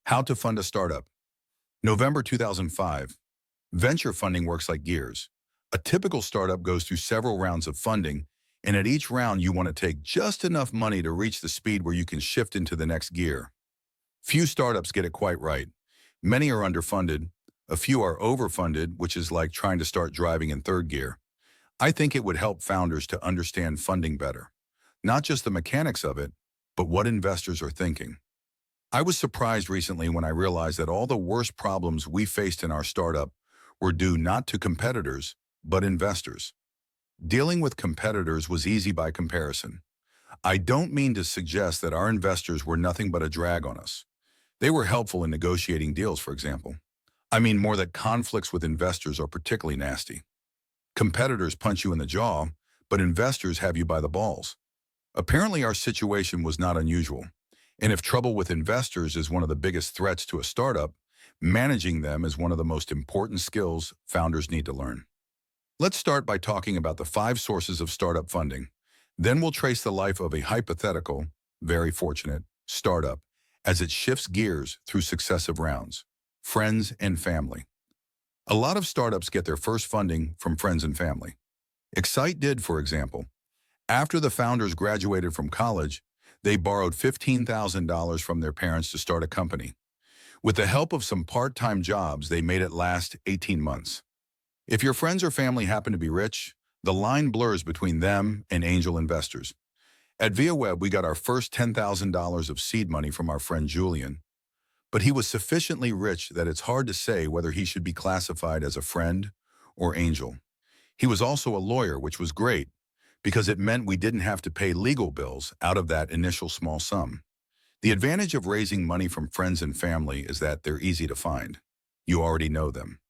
How to fund a startup. November 2005. Venture funding works like gears. A typical startup goes through several rounds of funding, and at each round you want to take just enough money to reach the speed where you can shift into the next gear. Few startups get it quite right. Many are underfunded. A few are overfunded, which is like trying to start driving in third gear. I think it would help founders to understand funding better. Not just the mechanics of it, but what investors are thinking. I was surprised recently when I realized that all the worst problems we faced in our startup were due not to competitors, but investors. Dealing with competitors was easy by comparison. I don't mean to suggest that our investors were nothing but a drag on us. They were helpful in negotiating deals, for example. I mean more that conflicts with investors are particularly nasty. Competitors punch you in the jaw, but investors have you by the balls. Apparently our situation was not unusual. And if trouble with investors is one of the biggest threats to a startup, managing them is one of the most important skills founders need to learn. Let's start by talking about the 5 sources of startup funding. Then we'll trace the life of a hypothetical, very fortunate, startup as it shifts gears through successive rounds. Friends and family. A lot of startups get their first funding from friends and family. Excite did, for example. After the founders graduated from college, they borrowed $15,000 from their parents to start a company. With the help of some part-time jobs, they made it last 18 months. If your friends or family happen to be rich, the line blurs between them and angel investors. At ViaWeb, we got our first $10,000 of seed money from our friend Julian, but he was sufficiently rich that it's hard to say whether he should be classified as a friend or angel. He was also a lawyer, which was great, because it meant we didn't have to pay legal bills out of that initial small sum. The advantage of raising money from friends and family is that they're easy to find. You already know them.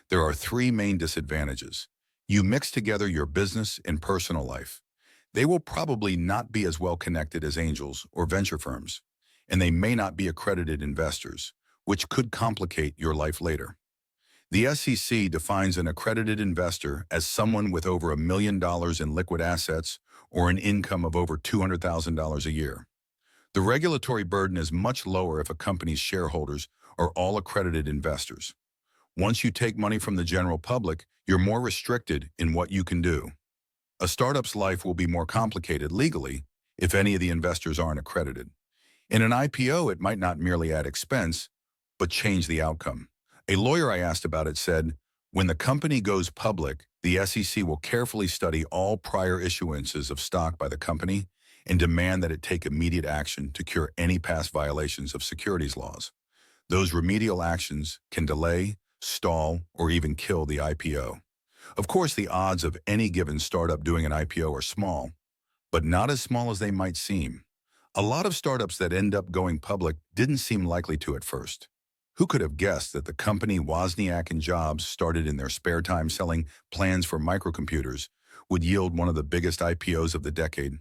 There are 3 main disadvantages. You mix together your business and personal life. They will probably not be as well connected as angels or venture firms, and they may not be accredited investors, which could complicate your life later. The SEC defines an accredited investor as someone with over $1 million in liquid assets or an income of over $200,000 a year. The regulatory burden is much lower if a company's shareholders are all accredited investors. Once you take money from the general public, you're more restricted in what you can do. A startup's life will be more complicated legally if any of the investors aren't accredited. In an IPO, it might not merely add expense, but change the outcome. A lawyer I asked about it said, when the company goes public, the SEC will carefully study all prior issuances of stock by the company and demand that it take immediate action to cure any past violations of securities laws. Those remedial actions can delay, stall, or even kill the IPO. Of course, the odds of any given startup doing an IPO are small, but not as small as they might seem. A lot of startups that end up going public didn't seem likely to at first. Who could have guessed that the company Wozniak and Jobs started in their spare time selling plans for microcomputers would yield one of the biggest IPOs of the decade?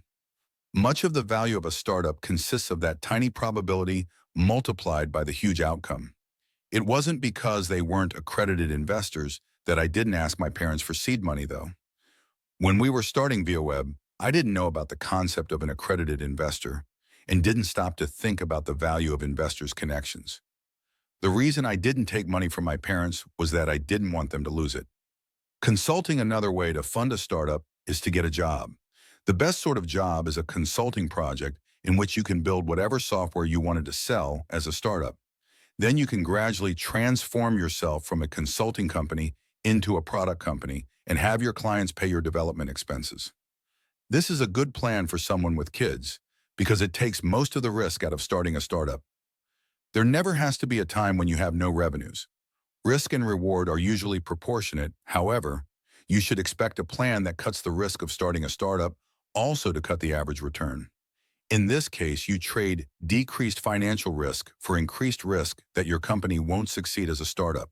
Much of the value of a startup consists of that tiny probability multiplied by the huge outcome. It wasn't because they weren't accredited investors that I didn't ask my parents for seed money, though. When we were starting ViaWeb, I didn't know about the concept of an accredited investor and didn't stop to think about the value of investors' connections. The reason I didn't take money from my parents was that I didn't want them to lose it. Consulting another way to fund a startup is to get a job. The best sort of job is a consulting project in which you can build whatever software you wanted to sell as a startup. Then you can gradually transform yourself from a consulting company into a product company and have your clients pay your development expenses. This is a good plan for someone with kids because it takes most of the risk out of starting a startup. There never has to be a time when you have no revenues. Risk and reward are usually proportionate. However, you should expect a plan that cuts the risk of starting a startup also to cut the average return. In this case, you trade decreased financial risk for increased risk that your company won't succeed as a startup.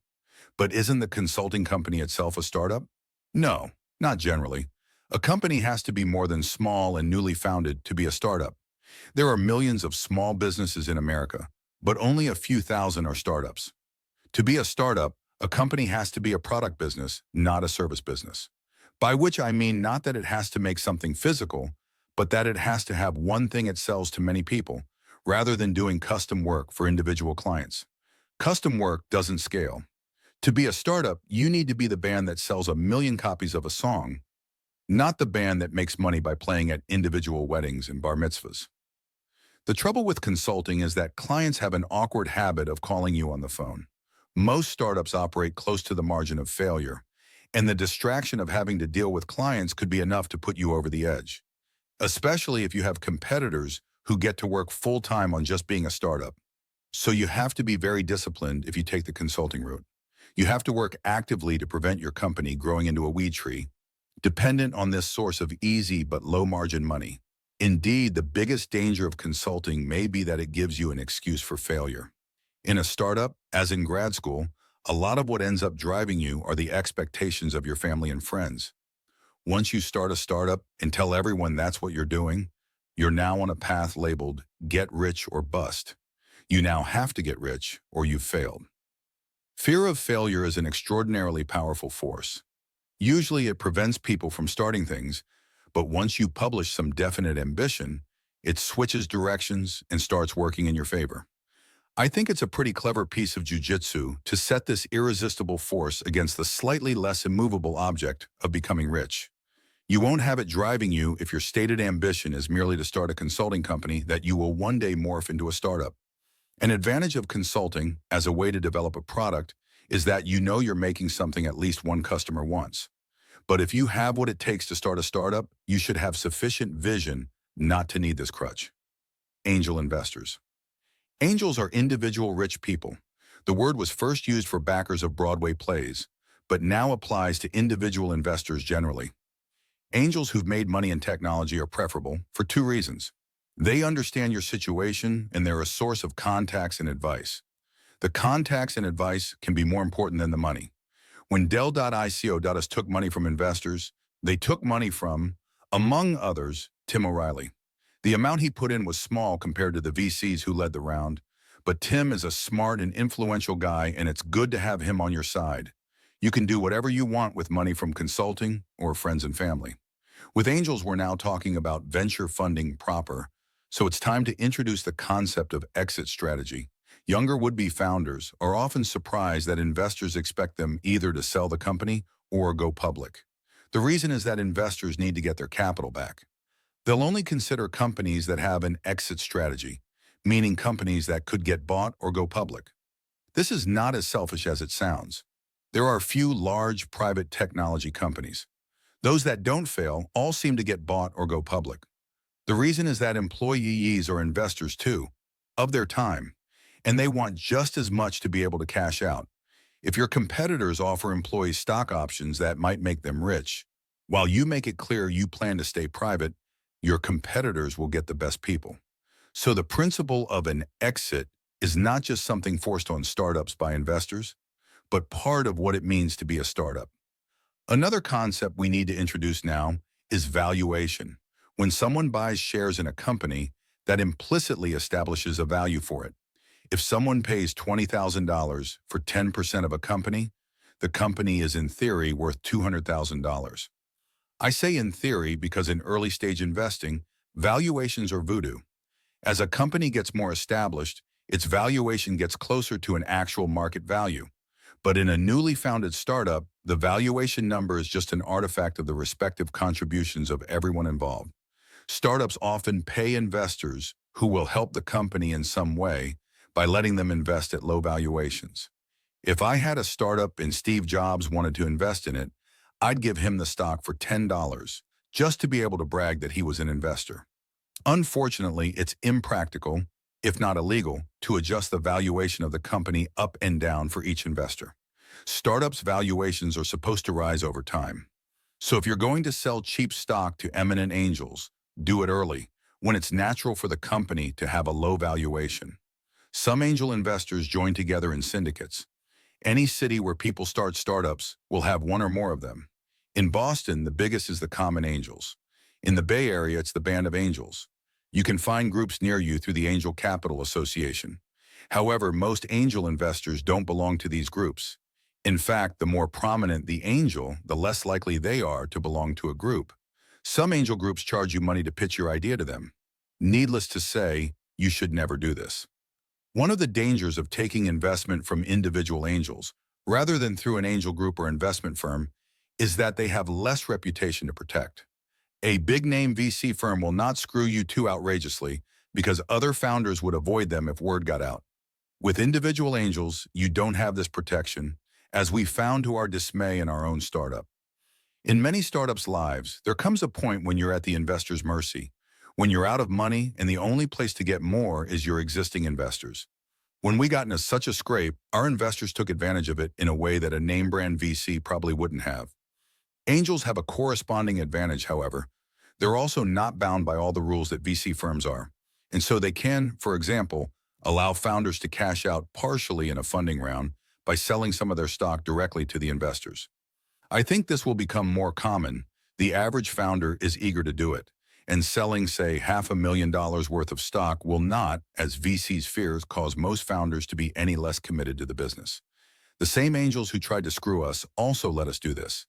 But isn't the consulting company itself a startup? No, not generally. A company has to be more than small and newly founded to be a startup. There are millions of small businesses in America, but only a few thousand are startups. To be a startup, a company has to be a product business, not a service business. By which I mean not that it has to make something physical, but that it has to have one thing it sells to many people, rather than doing custom work for individual clients. Custom work doesn't scale. To be a startup, you need to be the band that sells 1 million copies of a song, not the band that makes money by playing at individual weddings and bar mitzvahs. The trouble with consulting is that clients have an awkward habit of calling you on the phone. Most startups operate close to the margin of failure, and the distraction of having to deal with clients could be enough to put you over the edge, especially if you have competitors who get to work full-time on just being a startup. So you have to be very disciplined if you take the consulting route. You have to work actively to prevent your company growing into a weed tree, dependent on this source of easy but low-margin money. Indeed, the biggest danger of consulting may be that it gives you an excuse for failure. In a startup, as in grad school, a lot of what ends up driving you are the expectations of your family and friends. Once you start a startup and tell everyone that's what you're doing, you're now on a path labeled get rich or bust. You now have to get rich or you've failed. Fear of failure is an extraordinarily powerful force. Usually it prevents people from starting things, but once you publish some definite ambition, it switches directions and starts working in your favor. I think it's a pretty clever piece of jujitsu to set this irresistible force against the slightly less immovable object of becoming rich. You won't have it driving you if your stated ambition is merely to start a consulting company that you will one day morph into a startup. An advantage of consulting as a way to develop a product is that you know you're making something at least one customer wants. But if you have what it takes to start a startup, you should have sufficient vision not to need this crutch. Angel investors. Angels are individual rich people. The word was first used for backers of Broadway plays, but now applies to individual investors generally. Angels who've made money in technology are preferable for 2 reasons. They understand your situation and they're a source of contacts and advice. The contacts and advice can be more important than the money. When Dell.ICO.us took money from investors, they took money from, among others, Tim O'Reilly. The amount he put in was small compared to the VCs who led the round, but Tim is a smart and influential guy and it's good to have him on your side. You can do whatever you want with money from consulting or friends and family. With angels, we're now talking about venture funding proper, so it's time to introduce the concept of exit strategy. Younger would-be founders are often surprised that investors expect them either to sell the company or go public. The reason is that investors need to get their capital back. They'll only consider companies that have an exit strategy, meaning companies that could get bought or go public. This is not as selfish as it sounds. There are few large private technology companies. Those that don't fail all seem to get bought or go public. The reason is that employees are investors too, of their time, and they want just as much to be able to cash out. If your competitors offer employees stock options that might make them rich, while you make it clear you plan to stay private, your competitors will get the best people. So the principle of an exit is not just something forced on startups by investors, but part of what it means to be a startup. Another concept we need to introduce now is valuation. When someone buys shares in a company, that implicitly establishes a value for it. If someone pays $20,000 for 10% of a company, the company is in theory worth $200,000. I say in theory because in early stage investing, valuations are voodoo. As a company gets more established, its valuation gets closer to an actual market value. But in a newly founded startup, the valuation number is just an artifact of the respective contributions of everyone involved. Startups often pay investors who will help the company in some way by letting them invest at low valuations. If I had a startup and Steve Jobs wanted to invest in it, I'd give him the stock for $10 just to be able to brag that he was an investor. Unfortunately, it's impractical, if not illegal, to adjust the valuation of the company up and down for each investor. Startups' valuations are supposed to rise over time. So if you're going to sell cheap stock to eminent angels, do it early, when it's natural for the company to have a low valuation. Some angel investors join together in syndicates. Any city where people start startups will have one or more of them. In Boston, the biggest is the Common Angels. In the Bay Area, it's the Band of Angels. You can find groups near you through the Angel Capital Association. However, most angel investors don't belong to these groups. In fact, the more prominent the angel, the less likely they are to belong to a group. Some angel groups charge you money to pitch your idea to them. Needless to say, you should never do this. One of the dangers of taking investment from individual angels, rather than through an angel group or investment firm, is that they have less reputation to protect. A big-name VC firm will not screw you too outrageously because other founders would avoid them if word got out. With individual angels, you don't have this protection, as we found to our dismay in our own startup. In many startups' lives, there comes a point when you're at the investor's mercy, when you're out of money and the only place to get more is your existing investors. When we got into such a scrape, our investors took advantage of it in a way that a name-brand VC probably wouldn't have. Angels have a corresponding advantage, however. They're also not bound by all the rules that VC firms are, and so they can, for example, allow founders to cash out partially in a funding round by selling some of their stock directly to the investors. I think this will become more common. The average founder is eager to do it, and selling, say, $500,000 worth of stock will not, as VC's fears, cause most founders to be any less committed to the business. The same angels who tried to screw us also let us do this.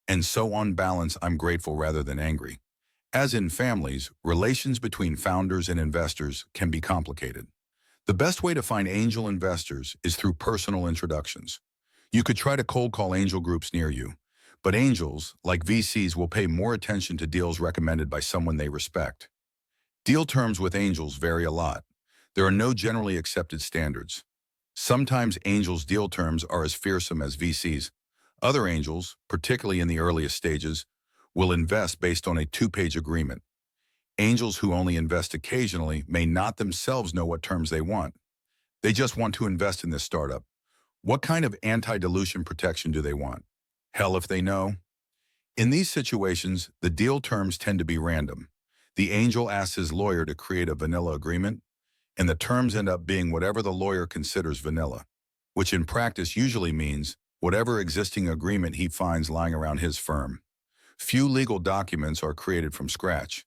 And so on balance, I'm grateful rather than angry. As in families, relations between founders and investors can be complicated. The best way to find angel investors is through personal introductions. You could try to cold call angel groups near you, but angels, like VCs, will pay more attention to deals recommended by someone they respect. Deal terms with angels vary a lot. There are no generally accepted standards. Sometimes angels' deal terms are as fearsome as VCs. Other angels, particularly in the earliest stages, will invest based on a two-page agreement. Angels who only invest occasionally may not themselves know what terms they want. They just want to invest in this startup. What kind of anti-dilution protection do they want? Hell if they know. In these situations, the deal terms tend to be random. The angel asks his lawyer to create a vanilla agreement, and the terms end up being whatever the lawyer considers vanilla, which in practice usually means whatever existing agreement he finds lying around his firm. Few legal documents are created from scratch.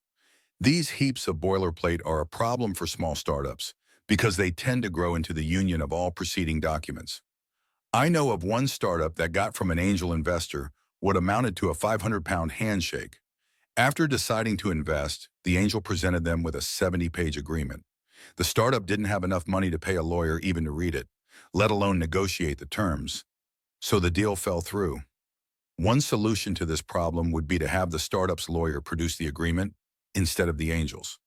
These heaps of boilerplate are a problem for small startups because they tend to grow into the union of all preceding documents. I know of one startup that got from an angel investor what amounted to a 500-pound handshake. After deciding to invest, the angel presented them with a 70-page agreement. The startup didn't have enough money to pay a lawyer even to read it, let alone negotiate the terms. So the deal fell through. One solution to this problem would be to have the startup's lawyer produce the agreement instead of the angels.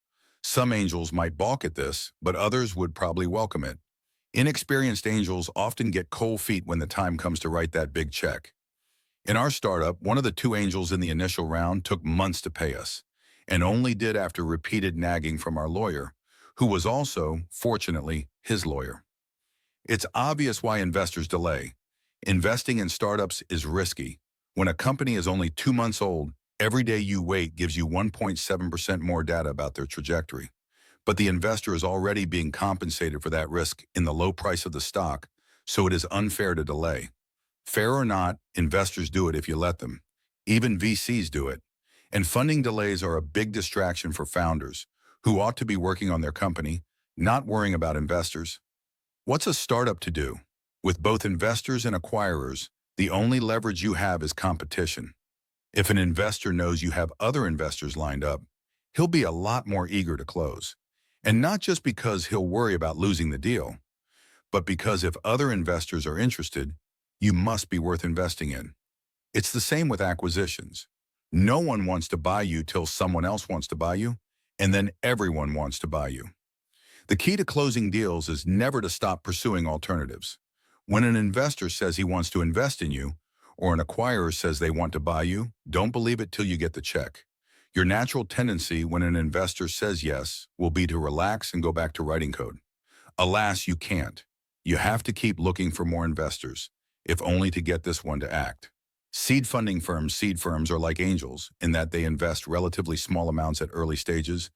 Some angels might balk at this, but others would probably welcome it. Inexperienced angels often get cold feet when the time comes to write that big check. In our startup, one of the two angels in the initial round took months to pay us, and only did after repeated nagging from our lawyer, who was also, fortunately, his lawyer. It's obvious why investors delay. Investing in startups is risky. When a company is only 2 months old, every day you wait gives you 1.7% more data about their trajectory. But the investor is already being compensated for that risk in the low price of the stock, so it is unfair to delay. Fair or not, investors do it if you let them. Even VCs do it. And funding delays are a big distraction for founders, who ought to be working on their company, not worrying about investors. What's a startup to do? With both investors and acquirers, the only leverage you have is competition. If an investor knows you have other investors lined up, he'll be a lot more eager to close. And not just because he'll worry about losing the deal, but because if other investors are interested, you must be worth investing in. It's the same with acquisitions. No one wants to buy you till someone else wants to buy you, and then everyone wants to buy you. The key to closing deals is never to stop pursuing alternatives. When an investor says he wants to invest in you, or an acquirer says they want to buy you, don't believe it till you get the check. Your natural tendency when an investor says yes will be to relax and go back to writing code. Alas, you can't. You have to keep looking for more investors, if only to get this one to act. Seed firms are like angels in that they invest relatively small amounts at early stages,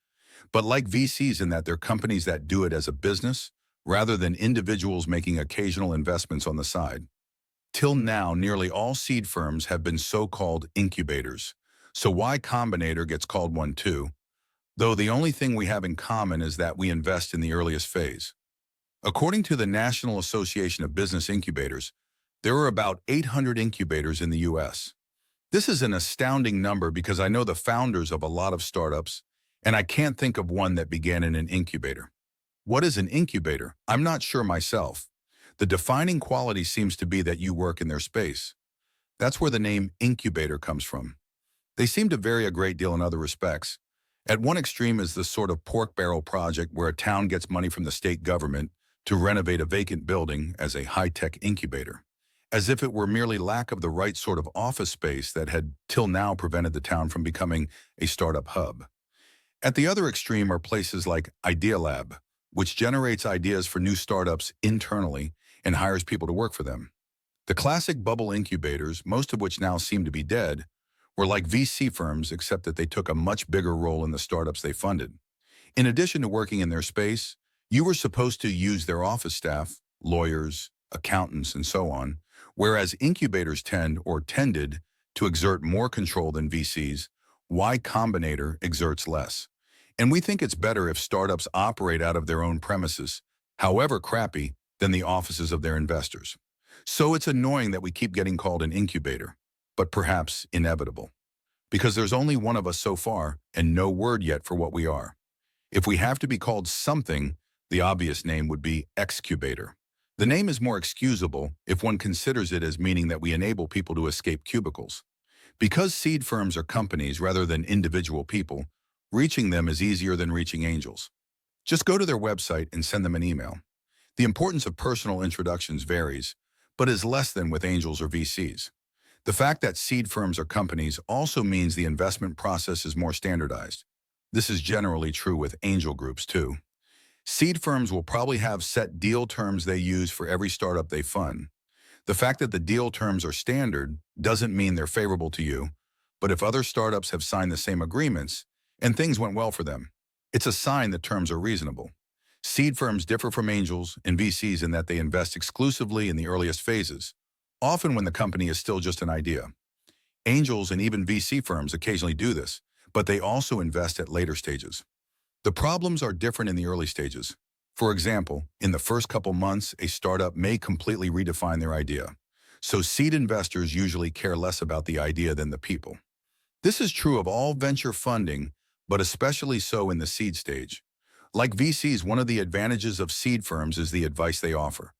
but like VCs in that they're companies that do it as a business rather than individuals making occasional investments on the side. Till now, nearly all seed firms have been so-called incubators. So Y Combinator gets called one too, though the only thing we have in common is that we invest in the earliest phase. According to the National Association of Business Incubators, there are about 800 incubators in the U.S. This is an astounding number because I know the founders of a lot of startups, and I can't think of one that began in an incubator. What is an incubator? I'm not sure myself. The defining quality seems to be that you work in their space. That's where the name incubator comes from. They seem to vary a great deal in other respects. At one extreme is the sort of pork barrel project where a town gets money from the state government to renovate a vacant building as a high-tech incubator, as if it were merely lack of the right sort of office space that had till now prevented the town from becoming a startup hub. At the other extreme are places like Idea Lab, which generates ideas for new startups internally and hires people to work for them. The classic bubble incubators, most of which now seem to be dead, were like VC firms except that they took a much bigger role in the startups they funded. In addition to working in their space, you were supposed to use their office staff, lawyers, accountants, and so on, whereas incubators tended to exert more control than VCs. Y Combinator exerts less. And we think it's better if startups operate out of their own premises, however crappy, than the offices of their investors. So it's annoying that we keep getting called an incubator, but perhaps inevitable. Because there's only one of us so far and no word yet for what we are. If we have to be called something, the obvious name would be excubator. The name is more excusable if one considers it as meaning that we enable people to escape cubicles. Because seed firms are companies rather than individual people, reaching them is easier than reaching angels. Just go to their website and send them an email. The importance of personal introductions varies, but is less than with angels or VCs. The fact that seed firms are companies also means the investment process is more standardized. This is generally true with angel groups too. Seed firms will probably have set deal terms they use for every startup they fund. The fact that the deal terms are standard doesn't mean they're favorable to you, but if other startups have signed the same agreements and things went well for them, it's a sign that terms are reasonable. Seed firms differ from angels and VCs in that they invest exclusively in the earliest phases, often when the company is still just an idea. Angels and even VC firms occasionally do this, but they also invest at later stages. The problems are different in the early stages. For example, in the first couple months, a startup may completely redefine their idea. So seed investors usually care less about the idea than the people. This is true of all venture funding, but especially so in the seed stage. Like VCs, one of the advantages of seed firms is the advice they offer.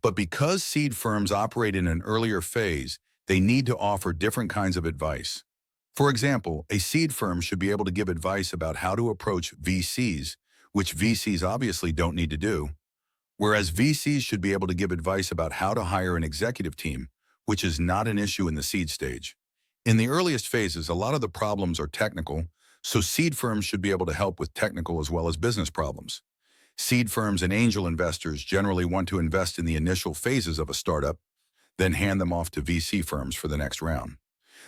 But because seed firms operate in an earlier phase, they need to offer different kinds of advice. For example, a seed firm should be able to give advice about how to approach VCs, which VCs obviously don't need to do, whereas VCs should be able to give advice about how to hire an executive team, which is not an issue in the seed stage. In the earliest phases, a lot of the problems are technical, so seed firms should be able to help with technical as well as business problems. Seed firms and angel investors generally want to invest in the initial phases of a startup, then hand them off to VC firms for the next round.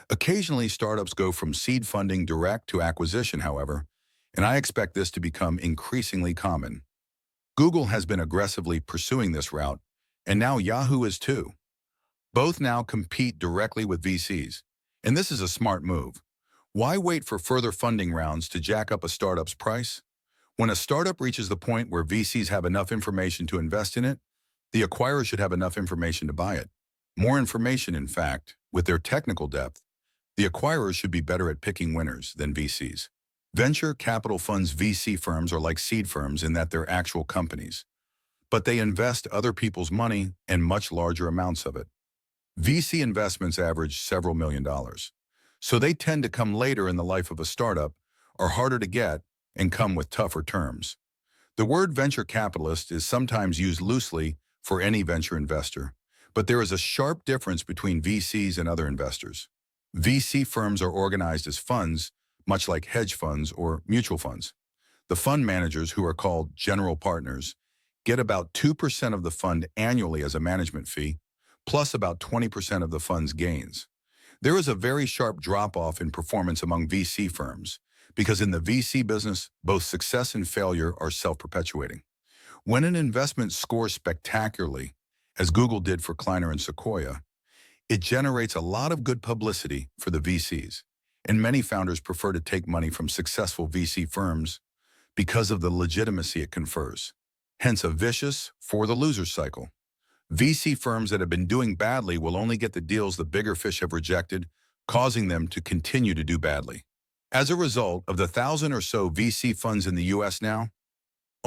Occasionally, startups go from seed funding direct to acquisition, however, and I expect this to become increasingly common. Google has been aggressively pursuing this route, and now Yahoo is too. Both now compete directly with VCs, and this is a smart move. Why wait for further funding rounds to jack up a startup's price? When a startup reaches the point where VCs have enough information to invest in it, the acquirer should have enough information to buy it. More information, in fact, with their technical depth. The acquirers should be better at picking winners than VCs. Venture capital funds VC firms are like seed firms in that they're actual companies, but they invest other people's money and much larger amounts of it. VC investments average several $1,000,000, so they tend to come later in the life of a startup, are harder to get, and come with tougher terms. The word venture capitalist is sometimes used loosely for any venture investor, but there is a sharp difference between VCs and other investors. VC firms are organized as funds, much like hedge funds or mutual funds. The fund managers, who are called general partners, get about 2% of the fund annually as a management fee, plus about 20% of the fund's gains. There is a very sharp drop-off in performance among VC firms, because in the VC business, both success and failure are self-perpetuating. When an investment scores spectacularly, as Google did for Kleiner and Sequoia, it generates a lot of good publicity for the VCs, and many founders prefer to take money from successful VC firms because of the legitimacy it confers. Hence a vicious for-the-loser cycle. VC firms that have been doing badly will only get the deals the bigger fish have rejected, causing them to continue to do badly. As a result, of the 1,000 or so VC funds in the US now,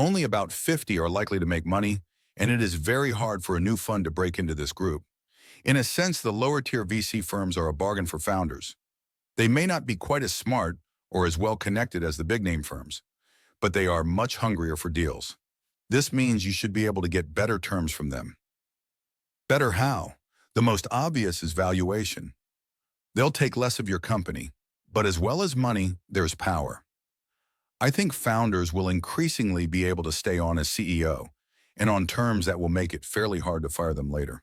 Only about 50 are likely to make money, and it is very hard for a new fund to break into this group. In a sense, the lower-tier VC firms are a bargain for founders. They may not be quite as smart or as well-connected as the big-name firms, but they are much hungrier for deals. This means you should be able to get better terms from them. Better how? The most obvious is valuation. They'll take less of your company, but as well as money, there's power. I think founders will increasingly be able to stay on as CEO, and on terms that will make it fairly hard to fire them later.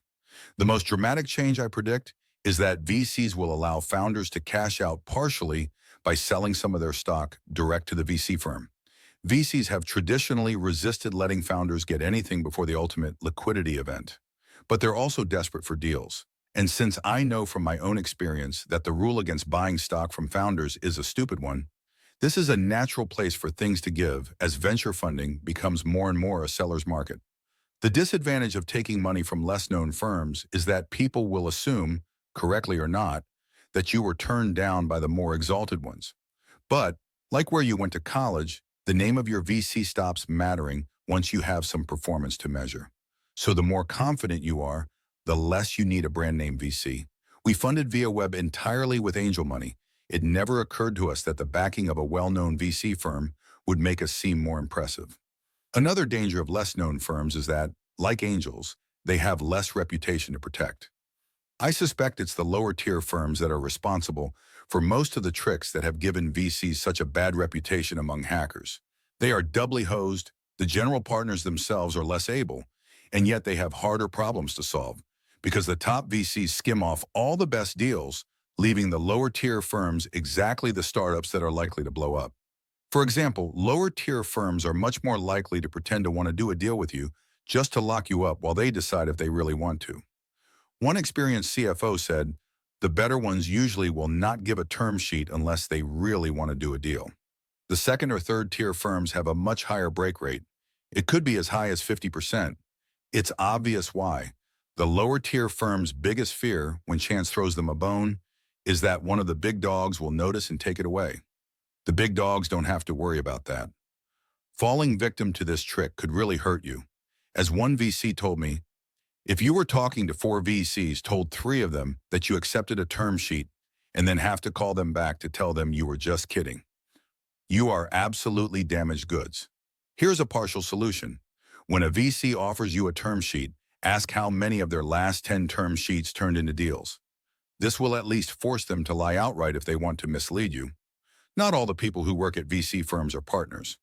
The most dramatic change I predict is that VCs will allow founders to cash out partially by selling some of their stock direct to the VC firm. VCs have traditionally resisted letting founders get anything before the ultimate liquidity event, but they're also desperate for deals. And since I know from my own experience that the rule against buying stock from founders is a stupid one, this is a natural place for things to give as venture funding becomes more and more a seller's market. The disadvantage of taking money from less-known firms is that people will assume, correctly or not, that you were turned down by the more exalted ones. But, like where you went to college, the name of your VC stops mattering once you have some performance to measure. So the more confident you are, the less you need a brand name VC. We funded Viaweb entirely with angel money. It never occurred to us that the backing of a well-known VC firm would make us seem more impressive. Another danger of less-known firms is that, like angels, they have less reputation to protect. I suspect it's the lower-tier firms that are responsible for most of the tricks that have given VCs such a bad reputation among hackers. They are doubly hosed, the general partners themselves are less able, and yet they have harder problems to solve, because the top VCs skim off all the best deals, leaving the lower-tier firms exactly the startups that are likely to blow up. For example, lower-tier firms are much more likely to pretend to want to do a deal with you just to lock you up while they decide if they really want to. One experienced CFO said, the better ones usually will not give a term sheet unless they really want to do a deal. The second or third tier firms have a much higher break rate. It could be as high as 50%. It's obvious why. The lower tier firm's biggest fear when chance throws them a bone is that one of the big dogs will notice and take it away. The big dogs don't have to worry about that. Falling victim to this trick could really hurt you. As one VC told me, if you were talking to 4 VCs, told 3 of them that you accepted a term sheet, and then have to call them back to tell them you were just kidding, you are absolutely damaged goods. Here's a partial solution. When a VC offers you a term sheet, ask how many of their last 10 term sheets turned into deals. This will at least force them to lie outright if they want to mislead you. Not all the people who work at VC firms are partners.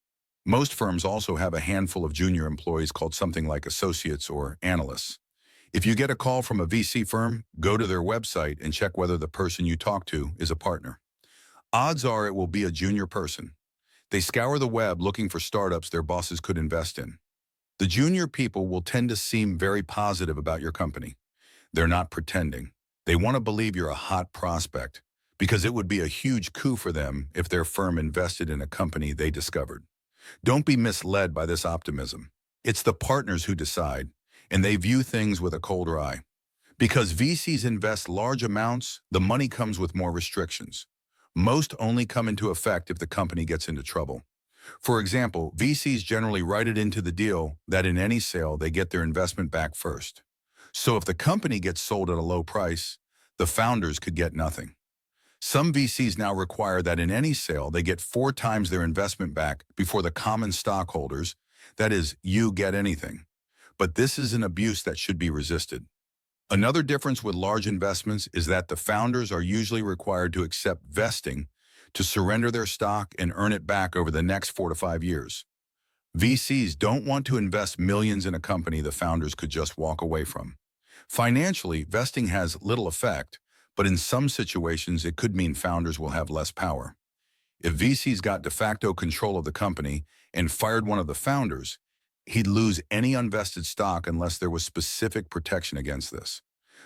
Most firms also have a handful of junior employees called something like associates or analysts. If you get a call from a VC firm, go to their website and check whether the person you talk to is a partner. Odds are it will be a junior person. They scour the web looking for startups their bosses could invest in. The junior people will tend to seem very positive about your company. They're not pretending. They want to believe you're a hot prospect, because it would be a huge coup for them if their firm invested in a company they discovered. Don't be misled by this optimism. It's the partners who decide, and they view things with a colder eye. Because VCs invest large amounts, the money comes with more restrictions. Most only come into effect if the company gets into trouble. For example, VCs generally write it into the deal that in any sale they get their investment back first. So if the company gets sold at a low price, the founders could get nothing. Some VCs now require that in any sale they get 4 times their investment back before the common stockholders, that is, you get anything. But this is an abuse that should be resisted. Another difference with large investments is that the founders are usually required to accept vesting, to surrender their stock and earn it back over the next 4 to 5 years. VCs don't want to invest millions in a company the founders could just walk away from. Financially, vesting has little effect, but in some situations it could mean founders will have less power. If VCs got de facto control of the company and fired one of the founders, he'd lose any unvested stock unless there was specific protection against this.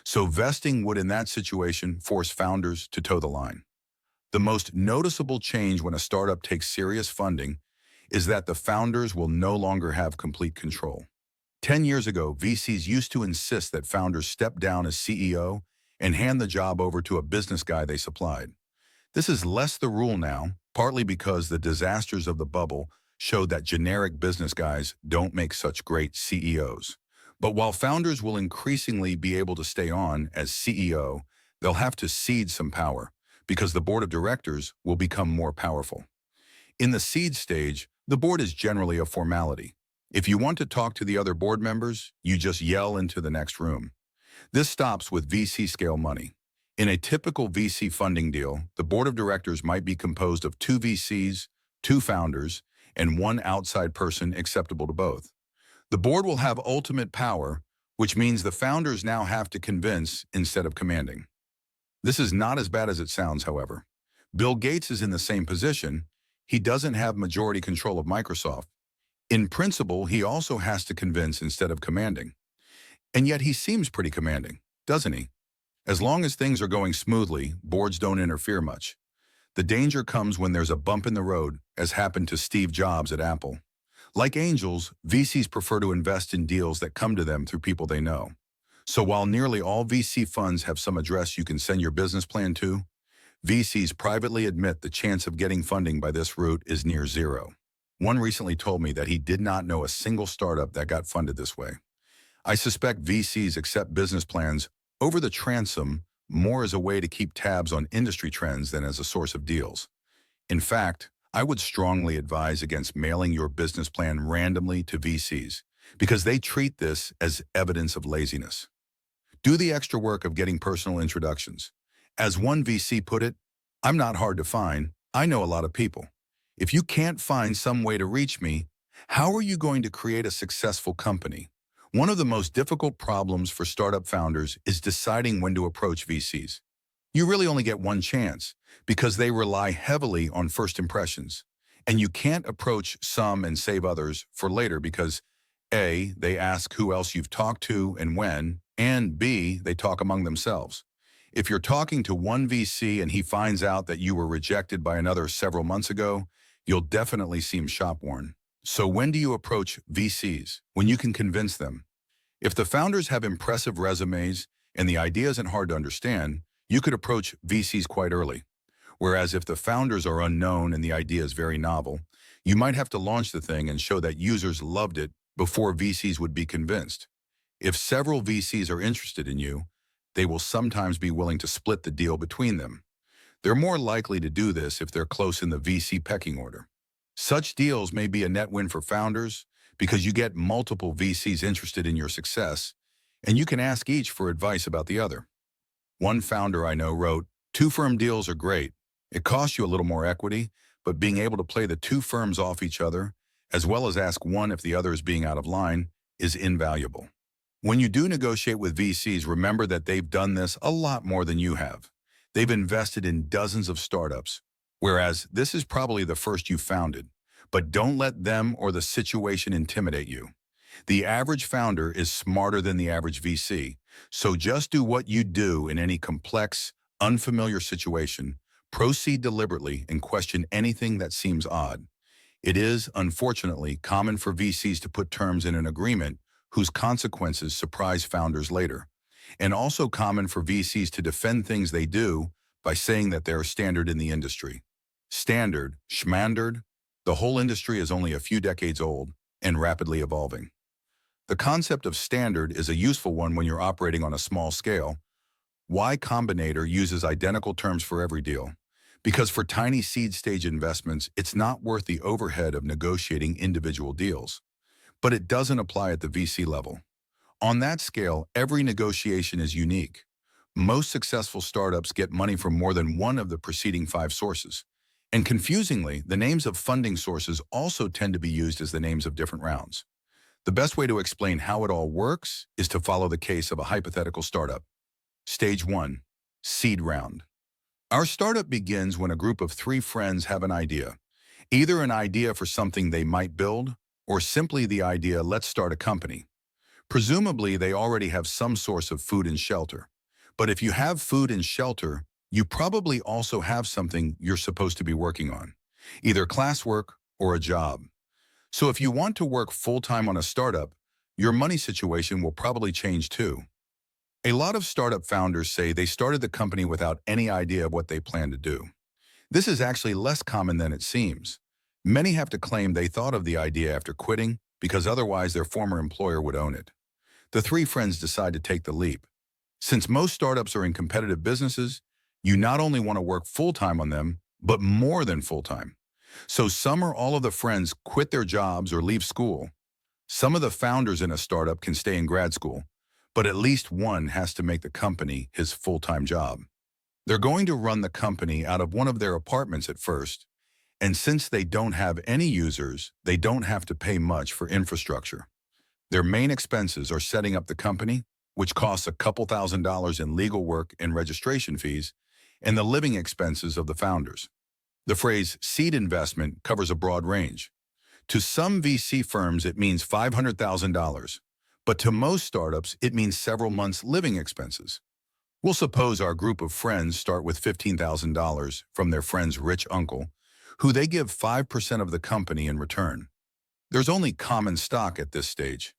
So vesting would in that situation force founders to toe the line. The most noticeable change when a startup takes serious funding is that the founders will no longer have complete control. 10 years ago, VCs used to insist that founders step down as CEO and hand the job over to a business guy they supplied. This is less the rule now, partly because the disasters of the bubble showed that generic business guys don't make such great CEOs. But while founders will increasingly be able to stay on as CEO, they'll have to cede some power because the board of directors will become more powerful. In the seed stage, the board is generally a formality. If you want to talk to the other board members, you just yell into the next room. This stops with VC scale money. In a typical VC funding deal, the board of directors might be composed of two VCs, two founders, and one outside person acceptable to both. The board will have ultimate power, which means the founders now have to convince instead of commanding. This is not as bad as it sounds, however. Bill Gates is in the same position. He doesn't have majority control of Microsoft. In principle, he also has to convince instead of commanding. And yet he seems pretty commanding, doesn't he? As long as things are going smoothly, boards don't interfere much. The danger comes when there's a bump in the road, as happened to Steve Jobs at Apple. Like angels, VCs prefer to invest in deals that come to them through people they know. So while nearly all VC funds have some address you can send your business plan to, VCs privately admit the chance of getting funding by this route is near zero. One recently told me that he did not know a single startup that got funded this way. I suspect VCs accept business plans over the transom more as a way to keep tabs on industry trends than as a source of deals. In fact, I would strongly advise against mailing your business plan randomly to VCs because they treat this as evidence of laziness. Do the extra work of getting personal introductions. As one VC put it, "I'm not hard to find. I know a lot of people. If you can't find some way to reach me, how are you going to create a successful company?" One of the most difficult problems for startup founders is deciding when to approach VCs. You really only get one chance because they rely heavily on first impressions. And you can't approach some and save others for later because A, they ask who else you've talked to and when, and B, they talk among themselves. If you're talking to one VC and he finds out that you were rejected by another several months ago, you'll definitely seem shop-worn. So when do you approach VCs? When you can convince them. If the founders have impressive resumes and the idea isn't hard to understand, you could approach VCs quite early. Whereas if the founders are unknown and the idea is very novel, you might have to launch the thing and show that users loved it before VCs would be convinced. If several VCs are interested in you, they will sometimes be willing to split the deal between them. They're more likely to do this if they're close in the VC pecking order. Such deals may be a net win for founders because you get multiple VCs interested in your success, and you can ask each for advice about the other. One founder I know wrote, "Two firm deals are great. It costs you a little more equity, but being able to play the two firms off each other, as well as ask one if the other is being out of line, is invaluable." When you do negotiate with VCs, remember that they've done this a lot more than you have. They've invested in dozens of startups, whereas this is probably the first you founded. But don't let them or the situation intimidate you. The average founder is smarter than the average VC, so just do what you do in any complex, unfamiliar situation. Proceed deliberately and question anything that seems odd. It is, unfortunately, common for VCs to put terms in an agreement whose consequences surprise founders later, and also common for VCs to defend things they do by saying that they're standard in the industry. Standard, schmandard, the whole industry is only a few decades old and rapidly evolving. The concept of standard is a useful one when you're operating on a small scale. Y Combinator uses identical terms for every deal, because for tiny seed stage investments, it's not worth the overhead of negotiating individual deals. But it doesn't apply at the VC level. On that scale, every negotiation is unique. Most successful startups get money from more than one of the preceding 5 sources. And confusingly, the names of funding sources also tend to be used as the names of different rounds. The best way to explain how it all works is to follow the case of a hypothetical startup. Stage 1, seed round. Our startup begins when a group of 3 friends have an idea. Either an idea for something they might build, or simply the idea, let's start a company. Presumably, they already have some source of food and shelter. But if you have food and shelter, you probably also have something you're supposed to be working on, either classwork or a job. So if you want to work full-time on a startup, your money situation will probably change too. A lot of startup founders say they started the company without any idea of what they plan to do. This is actually less common than it seems. Many have to claim they thought of the idea after quitting because otherwise their former employer would own it. The three friends decide to take the leap. Since most startups are in competitive businesses, you not only want to work full-time on them, but more than full-time. So some or all of the friends quit their jobs or leave school. Some of the founders in a startup can stay in grad school, but at least one has to make the company his full-time job. They're going to run the company out of one of their apartments at first, and since they don't have any users, they don't have to pay much for infrastructure. Their main expenses are setting up the company, which costs a couple $1,000s in legal work and registration fees, and the living expenses of the founders. The phrase seed investment covers a broad range. To some VC firms, it means $500,000, but to most startups, it means several months' living expenses. We'll suppose our group of friends start with $15,000 from their friend's rich uncle, who they give 5% of the company in return. There's only common stock at this stage.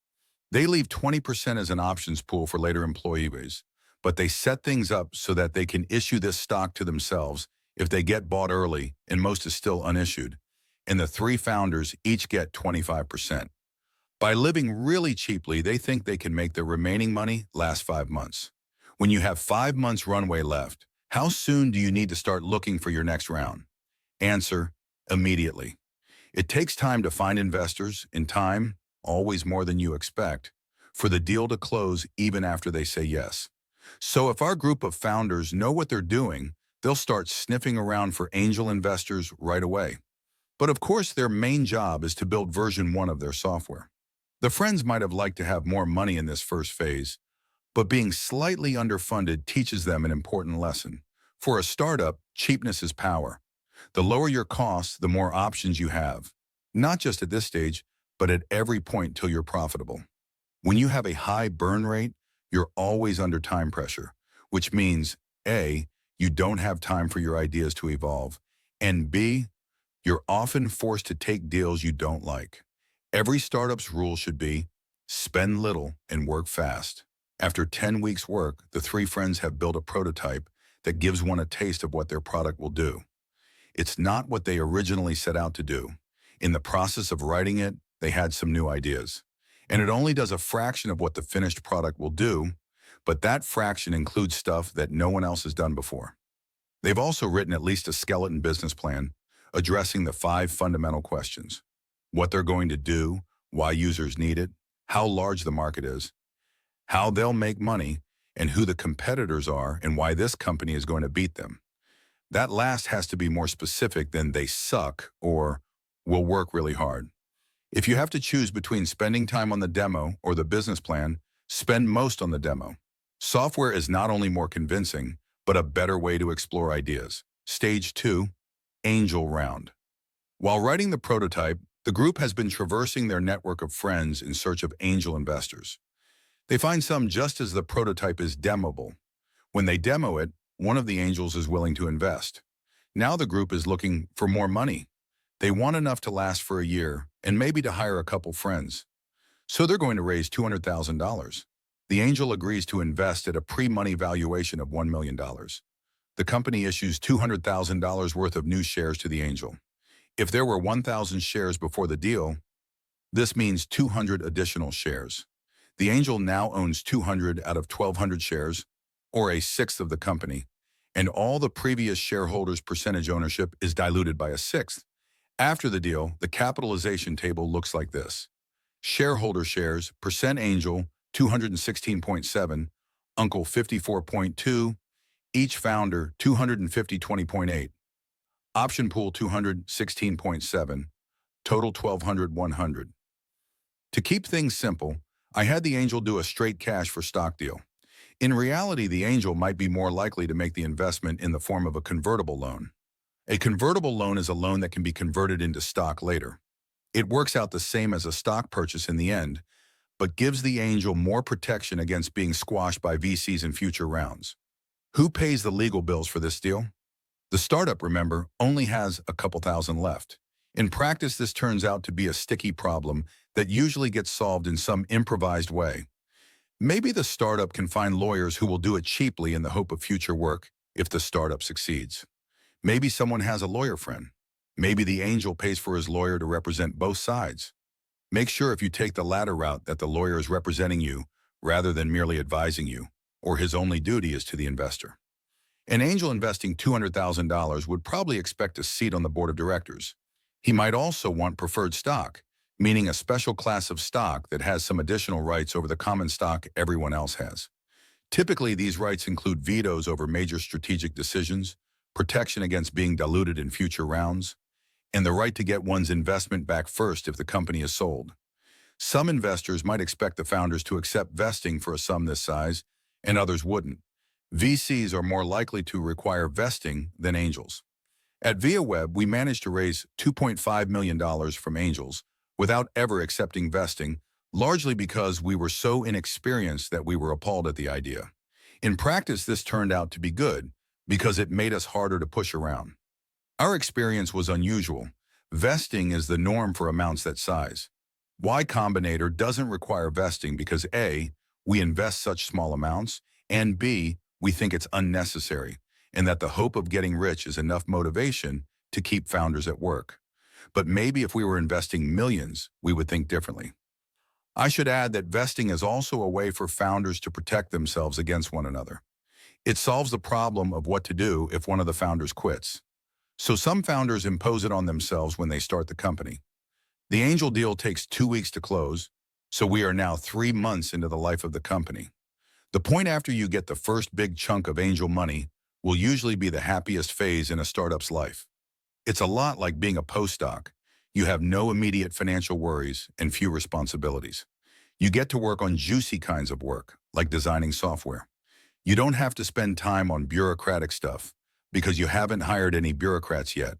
They leave 20% as an options pool for later employees, but they set things up so that they can issue this stock to themselves if they get bought early and most is still unissued, and the three founders each get 25%. By living really cheaply, they think they can make their remaining money last 5 months. When you have 5 months runway left, how soon do you need to start looking for your next round? Answer: immediately. It takes time to find investors and time, always more than you expect, for the deal to close even after they say yes. So if our group of founders know what they're doing, they'll start sniffing around for angel investors right away. But of course, their main job is to build version 1 of their software. The friends might have liked to have more money in this first phase, but being slightly underfunded teaches them an important lesson. For a startup, cheapness is power. The lower your costs, the more options you have, not just at this stage, but at every point till you're profitable. When you have a high burn rate, you're always under time pressure, which means A, you don't have time for your ideas to evolve, and B, you're often forced to take deals you don't like. Every startup's rule should be spend little and work fast. After 10 weeks' work, the three friends have built a prototype that gives one a taste of what their product will do. It's not what they originally set out to do. In the process of writing it, they had some new ideas. And it only does a fraction of what the finished product will do, but that fraction includes stuff that no one else has done before. They've also written at least a skeleton business plan, addressing the 5 fundamental questions: what they're going to do, why users need it, how large the market is, how they'll make money, and who the competitors are and why this company is going to beat them. That last has to be more specific than they suck or will work really hard. If you have to choose between spending time on the demo or the business plan, spend most on the demo. Software is not only more convincing, but a better way to explore ideas. Stage 2, Angel Round. While writing the prototype, the group has been traversing their network of friends in search of angel investors. They find some just as the prototype is demoable. When they demo it, one of the angels is willing to invest. Now the group is looking for more money. They want enough to last for a year and maybe to hire a couple friends. So they're going to raise $200,000. The angel agrees to invest at a pre-money valuation of $1 million. The company issues $200,000 worth of new shares to the angel. If there were 1,000 shares before the deal, this means 200 additional shares. The angel now owns 200 out of 1,200 shares, or a sixth of the company, and all the previous shareholders' percentage ownership is diluted by a sixth. After the deal, the capitalization table looks like this: shareholder shares, percent angel, 216.7, uncle 54.2, each founder 250 option pool 216.7, total 1,200 100. To keep things simple, I had the angel do a straight cash for stock deal. In reality, the angel might be more likely to make the investment in the form of a convertible loan. A convertible loan is a loan that can be converted into stock later. It works out the same as a stock purchase in the end, but gives the angel more protection against being squashed by VCs in future rounds. Who pays the legal bills for this deal? The startup, remember, only has a couple thousand left. In practice, this turns out to be a sticky problem that usually gets solved in some improvised way. Maybe the startup can find lawyers who will do it cheaply in the hope of future work if the startup succeeds. Maybe someone has a lawyer friend. Maybe the angel pays for his lawyer to represent both sides. Make sure if you take the latter route that the lawyer is representing you rather than merely advising you, or his only duty is to the investor. An angel investing $200,000 would probably expect a seat on the board of directors. He might also want preferred stock, meaning a special class of stock that has some additional rights over the common stock everyone else has. Typically, these rights include vetoes over major strategic decisions, protection against being diluted in future rounds, and the right to get one's investment back first if the company is sold. Some investors might expect the founders to accept vesting for a sum this size, and others wouldn't. VCs are more likely to require vesting than angels. At ViaWeb, we managed to raise $2.5 million from angels without ever accepting vesting, largely because we were so inexperienced that we were appalled at the idea. In practice, this turned out to be good because it made us harder to push around. Our experience was unusual. Vesting is the norm for amounts that size. Y Combinator doesn't require vesting because A, we invest such small amounts, and B, we think it's unnecessary, and that the hope of getting rich is enough motivation to keep founders at work. But maybe if we were investing millions, we would think differently. I should add that vesting is also a way for founders to protect themselves against one another. It solves the problem of what to do if one of the founders quits. So some founders impose it on themselves when they start the company. The angel deal takes 2 weeks to close, so we are now 3 months into the life of the company. The point after you get the first big chunk of angel money will usually be the happiest phase in a startup's life. It's a lot like being a postdoc. You have no immediate financial worries and few responsibilities. You get to work on juicy kinds of work, like designing software. You don't have to spend time on bureaucratic stuff because you haven't hired any bureaucrats yet.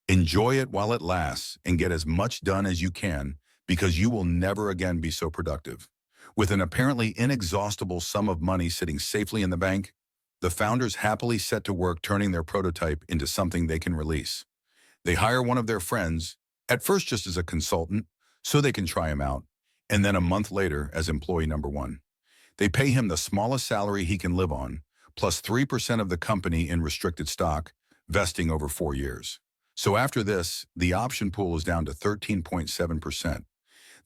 Enjoy it while it lasts and get as much done as you can because you will never again be so productive. With an apparently inexhaustible sum of money sitting safely in the bank, the founders happily set to work turning their prototype into something they can release. They hire one of their friends, at first just as a consultant, so they can try him out, and then a month later as employee number 1. They pay him the smallest salary he can live on, plus 3% of the company in restricted stock, vesting over 4 years. So after this, the option pool is down to 13.7%.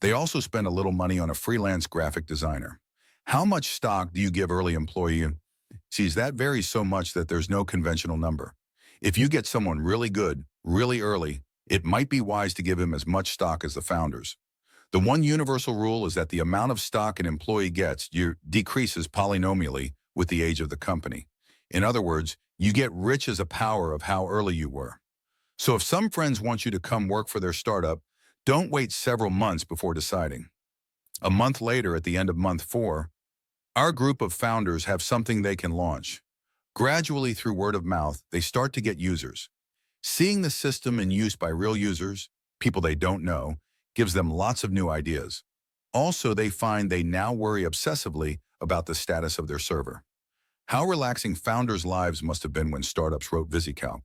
They also spend a little money on a freelance graphic designer. How much stock do you give early employee? That varies so much that there's no conventional number. If you get someone really good, really early, it might be wise to give him as much stock as the founders. The one universal rule is that the amount of stock an employee gets decreases polynomially with the age of the company. In other words, you get rich as a power of how early you were. So if some friends want you to come work for their startup, don't wait several months before deciding. A month later, at the end of month 4, our group of founders have something they can launch. Gradually, through word of mouth, they start to get users. Seeing the system in use by real users, people they don't know, gives them lots of new ideas. Also, they find they now worry obsessively about the status of their server. How relaxing founders' lives must have been when startups wrote VisiCalc.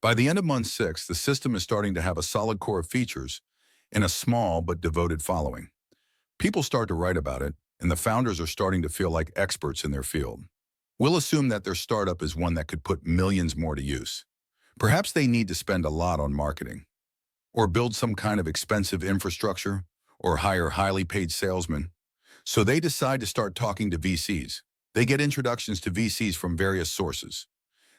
By the end of month 6, the system is starting to have a solid core of features and a small but devoted following. People start to write about it, and the founders are starting to feel like experts in their field. We'll assume that their startup is one that could put millions more to use. Perhaps they need to spend a lot on marketing, or build some kind of expensive infrastructure, or hire highly paid salesmen. So they decide to start talking to VCs. They get introductions to VCs from various sources.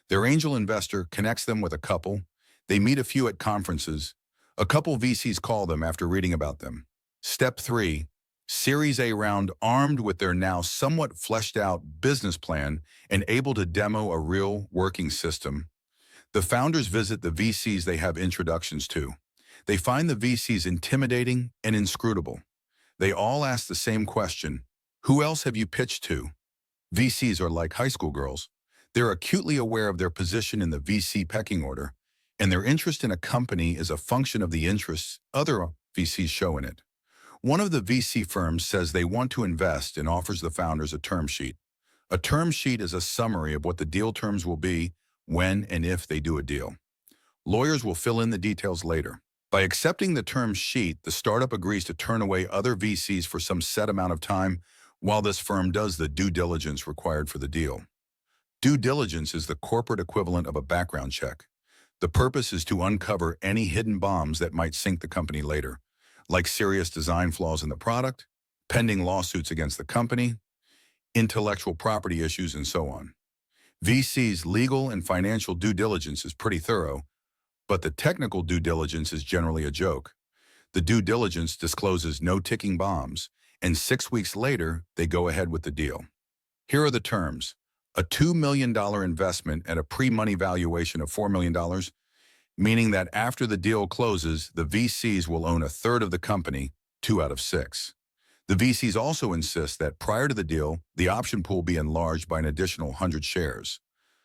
Their angel investor connects them with a couple. They meet a few at conferences. A couple VCs call them after reading about them. Step 3, Series A round armed with their now somewhat fleshed out business plan and able to demo a real working system. The founders visit the VCs they have introductions to. They find the VCs intimidating and inscrutable. They all ask the same question: who else have you pitched to? VCs are like high school girls. They're acutely aware of their position in the VC pecking order, and their interest in a company is a function of the interests other VCs show in it. One of the VC firms says they want to invest and offers the founders a term sheet. A term sheet is a summary of what the deal terms will be when and if they do a deal. Lawyers will fill in the details later. By accepting the term sheet, the startup agrees to turn away other VCs for some set amount of time while this firm does the due diligence required for the deal. Due diligence is the corporate equivalent of a background check. The purpose is to uncover any hidden bombs that might sink the company later, like serious design flaws in the product, pending lawsuits against the company, intellectual property issues, and so on. VC's legal and financial due diligence is pretty thorough, but the technical due diligence is generally a joke. The due diligence discloses no ticking bombs, and 6 weeks later, they go ahead with the deal. Here are the terms. A $2 million investment at a pre-money valuation of $4 million, meaning that after the deal closes, the VCs will own a third of the company, 2 out of 6. The VCs also insist that prior to the deal, the option pool be enlarged by an additional 100 shares.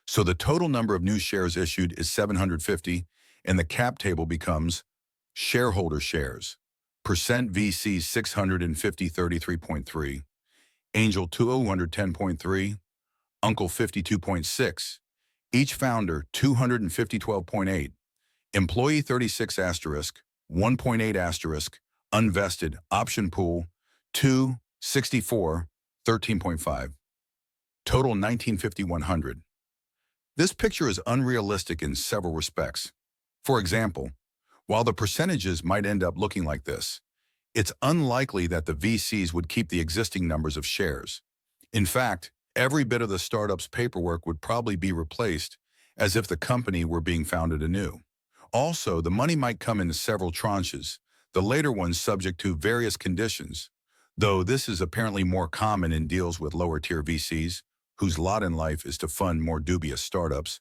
So the total number of new shares issued is 750, and the cap table becomes shareholder shares. Percent VC 650 33.3, Angel 210.3, Uncle 52.6, each founder 250 employee 36 asterisk, 1.8 asterisk, unvested, option pool 2, 64, 13.5. Total 100. This picture is unrealistic in several respects. For example, while the percentages might end up looking like this, it's unlikely that the VCs would keep the existing numbers of shares. In fact, every bit of the startup's paperwork would probably be replaced as if the company were being founded anew. Also, the money might come in several tranches, the later ones subject to various conditions, though this is apparently more common in deals with lower-tier VCs, whose lot in life is to fund more dubious startups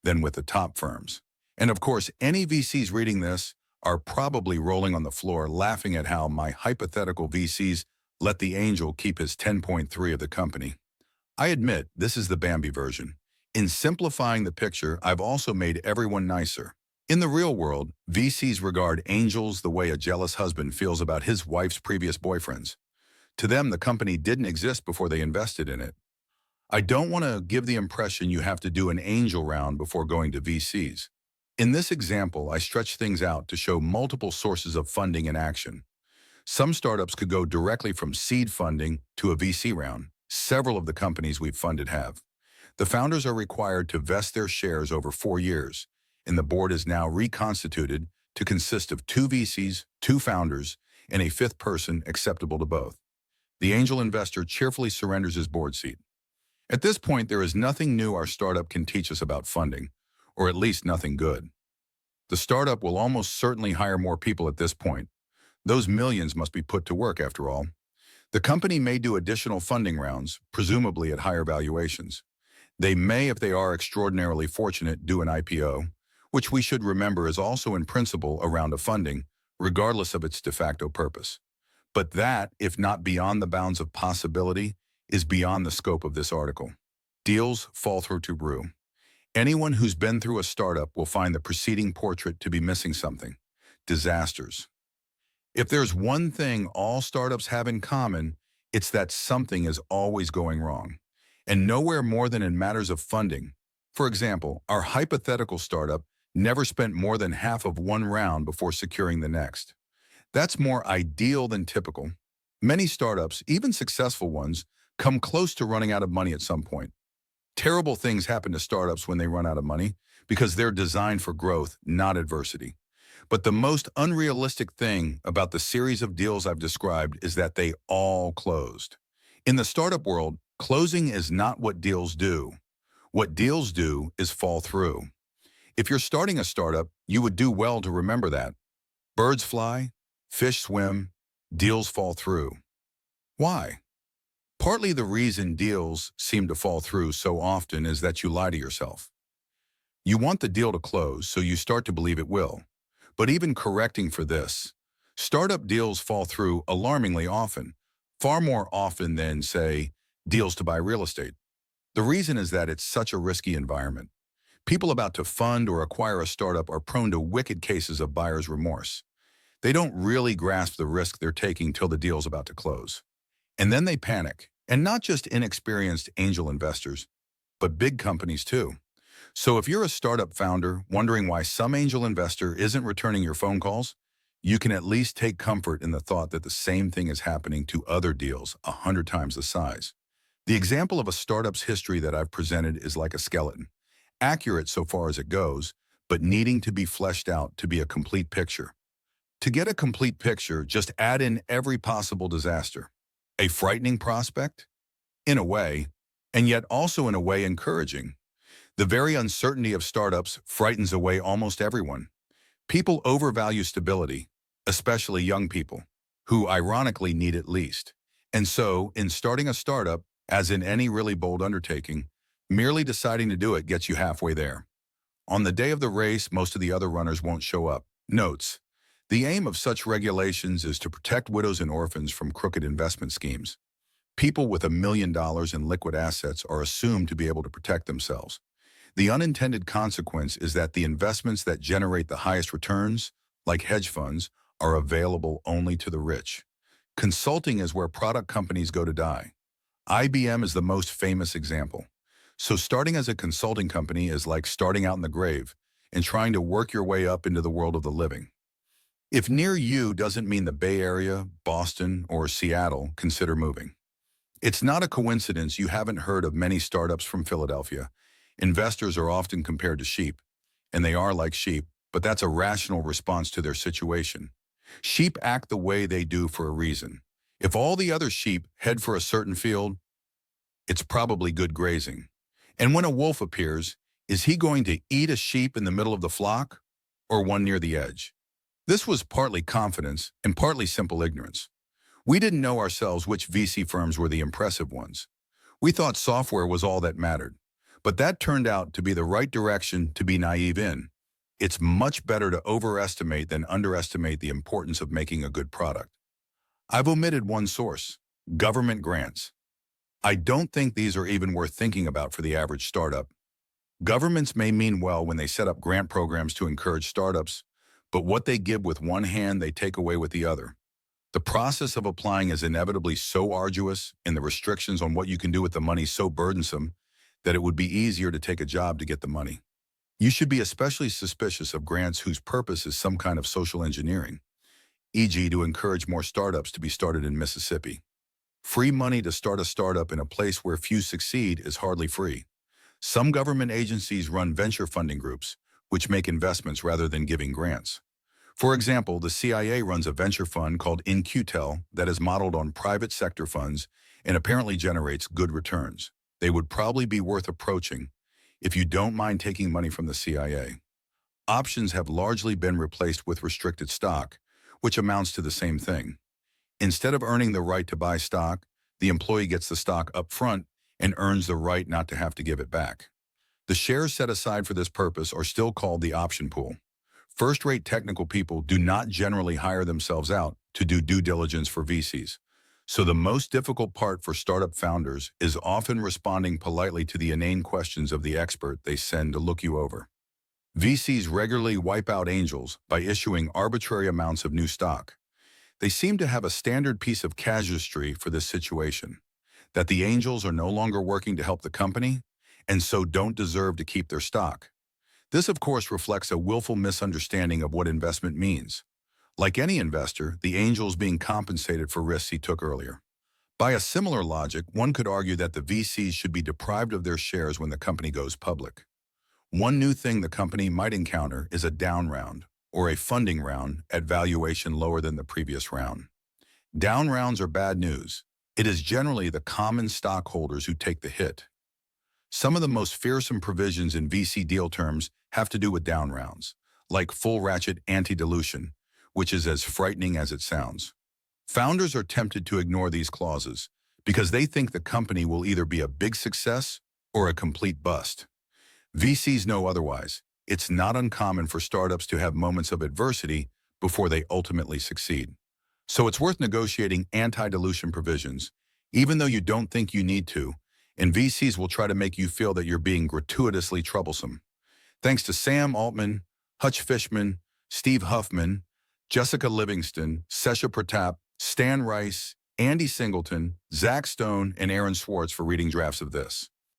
than with the top firms. And of course, any VCs reading this are probably rolling on the floor laughing at how my hypothetical VCs let the angel keep his 10.3 of the company. I admit this is the Bambi version. In simplifying the picture, I've also made everyone nicer. In the real world, VCs regard angels the way a jealous husband feels about his wife's previous boyfriends. To them, the company didn't exist before they invested in it. I don't want to give the impression you have to do an angel round before going to VCs. In this example, I stretch things out to show multiple sources of funding in action. Some startups could go directly from seed funding to a VC round. Several of the companies we've funded have. The founders are required to vest their shares over 4 years, and the board is now reconstituted to consist of 2 VCs, 2 founders, and a 5th person acceptable to both. The angel investor cheerfully surrenders his board seat. At this point, there is nothing new our startup can teach us about funding, or at least nothing good. The startup will almost certainly hire more people at this point. Those millions must be put to work after all. The company may do additional funding rounds, presumably at higher valuations. They may, if they are extraordinarily fortunate, do an IPO, which we should remember is also in principle a round of funding, regardless of its de facto purpose. But that, if not beyond the bounds of possibility, is beyond the scope of this article. Deals fall through to brew. Anyone who's been through a startup will find the preceding portrait to be missing something: disasters. If there's one thing all startups have in common, it's that something is always going wrong. And nowhere more than in matters of funding. For example, our hypothetical startup never spent more than half of one round before securing the next. That's more ideal than typical. Many startups, even successful ones, come close to running out of money at some point. Terrible things happen to startups when they run out of money because they're designed for growth, not adversity. But the most unrealistic thing about the series of deals I've described is that they all closed. In the startup world, closing is not what deals do. What deals do is fall through. If you're starting a startup, you would do well to remember that. Birds fly, fish swim, deals fall through. Why? Partly the reason deals seem to fall through so often is that you lie to yourself. You want the deal to close, so you start to believe it will. But even correcting for this, startup deals fall through alarmingly often, far more often than, say, deals to buy real estate. The reason is that it's such a risky environment. People about to fund or acquire a startup are prone to wicked cases of buyer's remorse. They don't really grasp the risk they're taking till the deal's about to close. And then they panic, and not just inexperienced angel investors, but big companies too. So if you're a startup founder wondering why some angel investor isn't returning your phone calls, you can at least take comfort in the thought that the same thing is happening to other deals 100 times the size. The example of a startup's history that I've presented is like a skeleton, accurate so far as it goes, but needing to be fleshed out to be a complete picture. To get a complete picture, just add in every possible disaster. A frightening prospect? In a way, and yet also in a way encouraging. The very uncertainty of startups frightens away almost everyone. People overvalue stability, especially young people, who ironically need it least. And so, in starting a startup, as in any really bold undertaking, merely deciding to do it gets you halfway there. On the day of the race, most of the other runners won't show up. Notes: the aim of such regulations is to protect widows and orphans from crooked investment schemes. People with $1 million in liquid assets are assumed to be able to protect themselves. The unintended consequence is that the investments that generate the highest returns, like hedge funds, are available only to the rich. Consulting is where product companies go to die. IBM is the most famous example. So starting as a consulting company is like starting out in the grave and trying to work your way up into the world of the living. If near you doesn't mean the Bay Area, Boston, or Seattle, consider moving. It's not a coincidence you haven't heard of many startups from Philadelphia. Investors are often compared to sheep, and they are like sheep, but that's a rational response to their situation. Sheep act the way they do for a reason. If all the other sheep head for a certain field, it's probably good grazing. And when a wolf appears, is he going to eat a sheep in the middle of the flock or one near the edge? This was partly confidence and partly simple ignorance. We didn't know ourselves which VC firms were the impressive ones. We thought software was all that mattered, but that turned out to be the right direction to be naive in. It's much better to overestimate than underestimate the importance of making a good product. I've omitted one source: government grants. I don't think these are even worth thinking about for the average startup. Governments may mean well when they set up grant programs to encourage startups, but what they give with one hand, they take away with the other. The process of applying is inevitably so arduous and the restrictions on what you can do with the money so burdensome that it would be easier to take a job to get the money. You should be especially suspicious of grants whose purpose is some kind of social engineering, e.g. to encourage more startups to be started in Mississippi. Free money to start a startup in a place where few succeed is hardly free. Some government agencies run venture funding groups, which make investments rather than giving grants. For example, the CIA runs a venture fund called In-Q-Tel that is modeled on private sector funds and apparently generates good returns. They would probably be worth approaching if you don't mind taking money from the CIA. Options have largely been replaced with restricted stock, which amounts to the same thing. Instead of earning the right to buy stock, the employee gets the stock up front and earns the right not to have to give it back. The shares set aside for this purpose are still called the option pool. First-rate technical people do not generally hire themselves out to do due diligence for VCs. So the most difficult part for startup founders is often responding politely to the inane questions of the expert they send to look you over. VCs regularly wipe out angels by issuing arbitrary amounts of new stock. They seem to have a standard piece of casuistry for this situation, that the angels are no longer working to help the company and so don't deserve to keep their stock. This, of course, reflects a willful misunderstanding of what investment means. Like any investor, the angel is being compensated for risks he took earlier. By a similar logic, one could argue that the VCs should be deprived of their shares when the company goes public. One new thing the company might encounter is a down round, or a funding round at valuation lower than the previous round. Down rounds are bad news. It is generally the common stockholders who take the hit. Some of the most fearsome provisions in VC deal terms have to do with down rounds, like full ratchet anti-dilution, which is as frightening as it sounds. Founders are tempted to ignore these clauses because they think the company will either be a big success or a complete bust. VCs know otherwise. It's not uncommon for startups to have moments of adversity before they ultimately succeed. So it's worth negotiating anti-dilution provisions, even though you don't think you need to, and VCs will try to make you feel that you're being gratuitously troublesome. Thanks to Sam Altman, Hutch Fishman, Steve Huffman, Jessica Livingston, Sesha Pratap, Stan Rice, Andy Singleton, Zach Stone, and Aaron Swartz for reading drafts of this.